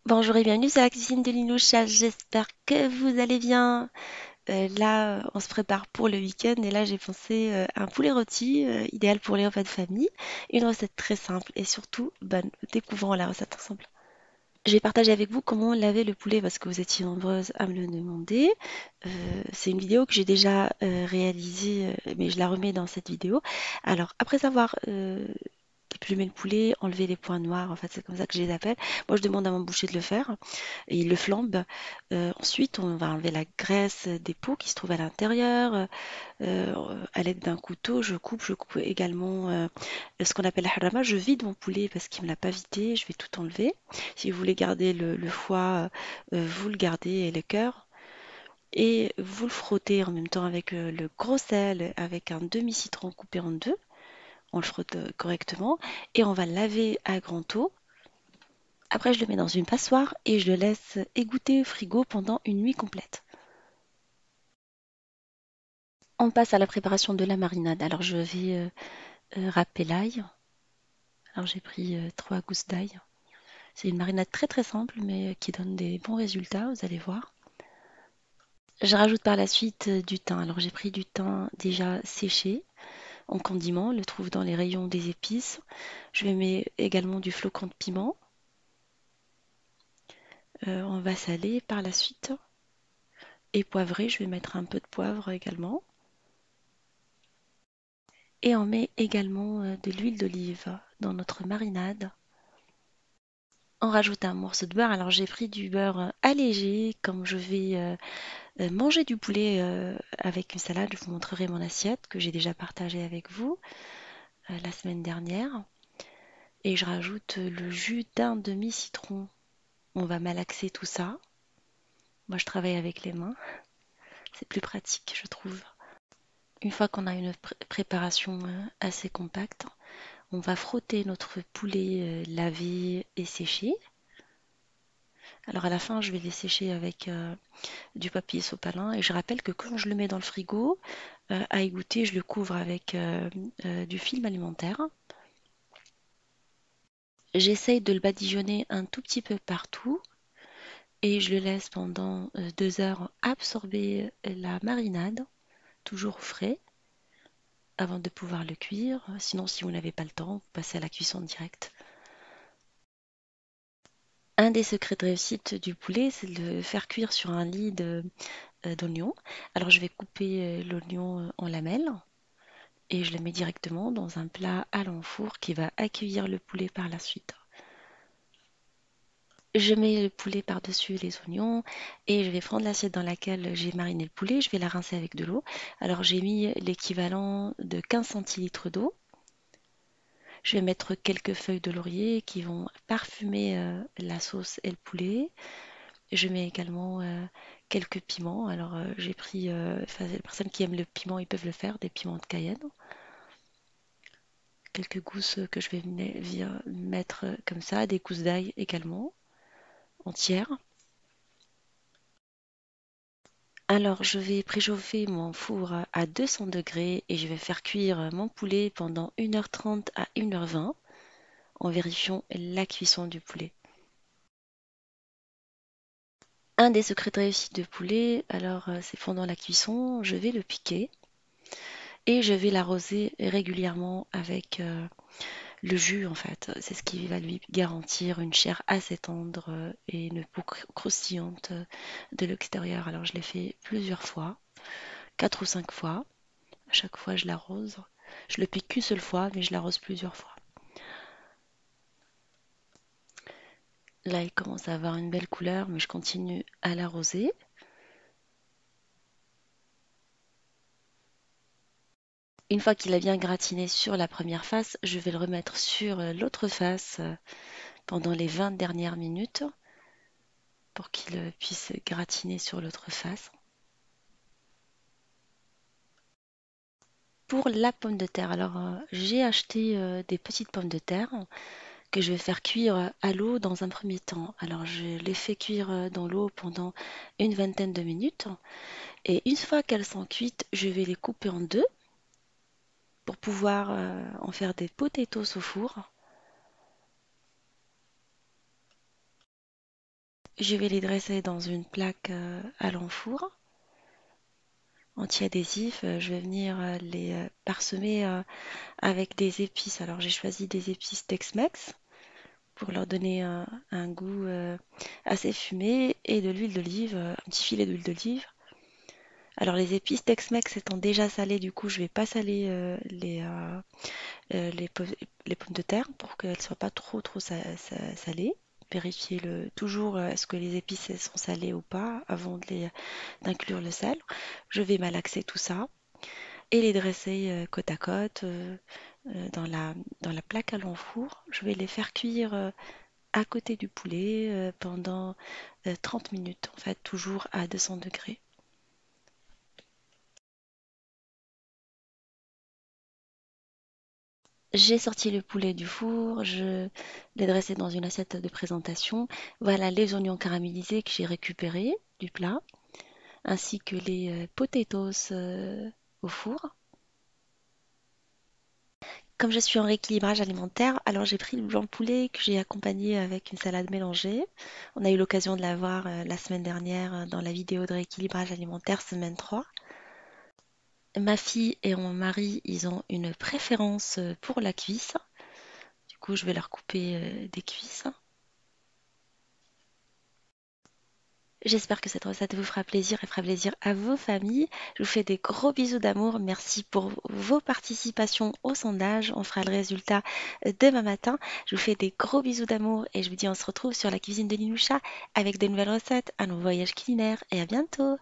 Bonjour et bienvenue sur la cuisine de Linoucha. J'espère que vous allez bien. Là, on se prépare pour le week-end et là, j'ai pensé un poulet rôti, idéal pour les repas de famille. Une recette très simple et surtout bonne. Découvrons la recette ensemble. Je vais partager avec vous comment laver le poulet parce que vous étiez nombreuses à me le demander. C'est une vidéo que j'ai déjà réalisée, mais je la remets dans cette vidéo. Alors, après avoir déplumer le poulet, enlever les points noirs, en fait c'est comme ça que je les appelle. Moi je demande à mon boucher de le faire et il le flambe. Ensuite on va enlever la graisse des peaux qui se trouvent à l'intérieur. À l'aide d'un couteau je coupe également ce qu'on appelle la harama. Je vide mon poulet parce qu'il ne me l'a pas vidé, je vais tout enlever. Si vous voulez garder le foie, vous le gardez et le cœur. Et vous le frottez en même temps avec le gros sel, avec un demi-citron coupé en deux. On le frotte correctement et on va laver à grand eau. Après, je le mets dans une passoire et je le laisse égoutter au frigo pendant une nuit complète. On passe à la préparation de la marinade. Alors, je vais râper l'ail. Alors, j'ai pris 3 gousses d'ail. C'est une marinade très très simple, mais qui donne des bons résultats, vous allez voir. Je rajoute par la suite du thym. Alors, j'ai pris du thym déjà séché en condiment. On le trouve dans les rayons des épices. Je mets également du flocon de piment. On va saler par la suite. Et poivré, je vais mettre un peu de poivre également. Et on met également de l'huile d'olive dans notre marinade. On rajoute un morceau de beurre. Alors j'ai pris du beurre allégé. Comme je vais manger du poulet avec une salade, je vous montrerai mon assiette que j'ai déjà partagée avec vous la semaine dernière. Et je rajoute le jus d'un demi-citron. On va malaxer tout ça. Moi je travaille avec les mains. C'est plus pratique, je trouve. Une fois qu'on a une préparation assez compacte, on va frotter notre poulet lavé et séché. Alors à la fin, je vais les sécher avec du papier sopalin et je rappelle que quand je le mets dans le frigo à égoutter, je le couvre avec du film alimentaire. J'essaye de le badigeonner un tout petit peu partout et je le laisse pendant 2 heures absorber la marinade, toujours frais, avant de pouvoir le cuire. Sinon, si vous n'avez pas le temps, vous passez à la cuisson directe. Un des secrets de réussite du poulet, c'est de le faire cuire sur un lit d'oignon. Alors je vais couper l'oignon en lamelles et je le mets directement dans un plat à l'enfour qui va accueillir le poulet par la suite. Je mets le poulet par-dessus les oignons et je vais prendre l'assiette dans laquelle j'ai mariné le poulet. Je vais la rincer avec de l'eau. Alors j'ai mis l'équivalent de 15 centilitres d'eau. Je vais mettre quelques feuilles de laurier qui vont parfumer la sauce et le poulet. Je mets également quelques piments. Alors j'ai pris, enfin, les personnes qui aiment le piment, ils peuvent le faire, des piments de Cayenne. Quelques gousses que je vais mettre comme ça, des gousses d'ail également, entières. Alors je vais préchauffer mon four à 200 degrés et je vais faire cuire mon poulet pendant 1h30 à 1h20 en vérifiant la cuisson du poulet. Un des secrets de réussite de poulet, alors c'est pendant la cuisson, je vais le piquer et je vais l'arroser régulièrement avec le jus en fait. C'est ce qui va lui garantir une chair assez tendre et une peau croustillante de l'extérieur. Alors je l'ai fait plusieurs fois, 4 ou 5 fois. À chaque fois je l'arrose. Je le pique qu'une seule fois, mais je l'arrose plusieurs fois. Là, il commence à avoir une belle couleur, mais je continue à l'arroser. Une fois qu'il a bien gratiné sur la première face, je vais le remettre sur l'autre face pendant les 20 dernières minutes pour qu'il puisse gratiner sur l'autre face. Pour la pomme de terre, alors j'ai acheté des petites pommes de terre que je vais faire cuire à l'eau dans un premier temps. Alors je les fais cuire dans l'eau pendant une vingtaine de minutes et une fois qu'elles sont cuites, je vais les couper en deux pour pouvoir en faire des potatoes au four. Je vais les dresser dans une plaque à l'enfour anti-adhésif. Je vais venir les parsemer avec des épices. Alors j'ai choisi des épices Tex-Mex pour leur donner un goût assez fumé et de l'huile d'olive, un petit filet d'huile d'olive. Alors les épices Tex-Mex étant déjà salées, du coup je vais pas saler les pommes de terre pour qu'elles soient pas trop salées. Vérifiez toujours est-ce que les épices elles sont salées ou pas avant d'inclure le sel. Je vais malaxer tout ça et les dresser côte à côte dans la plaque à l'enfour. Je vais les faire cuire à côté du poulet pendant 30 minutes, en fait, toujours à 200 degrés. J'ai sorti le poulet du four, je l'ai dressé dans une assiette de présentation. Voilà les oignons caramélisés que j'ai récupérés du plat, ainsi que les potatoes au four. Comme je suis en rééquilibrage alimentaire, alors j'ai pris le blanc de poulet que j'ai accompagné avec une salade mélangée. On a eu l'occasion de la voir la semaine dernière dans la vidéo de rééquilibrage alimentaire semaine 3. Ma fille et mon mari, ils ont une préférence pour la cuisse. Du coup, je vais leur couper des cuisses. J'espère que cette recette vous fera plaisir et fera plaisir à vos familles. Je vous fais des gros bisous d'amour. Merci pour vos participations au sondage. On fera le résultat demain matin. Je vous fais des gros bisous d'amour et je vous dis on se retrouve sur la cuisine de Linoucha avec de nouvelles recettes, un nouveau voyage culinaire et à bientôt.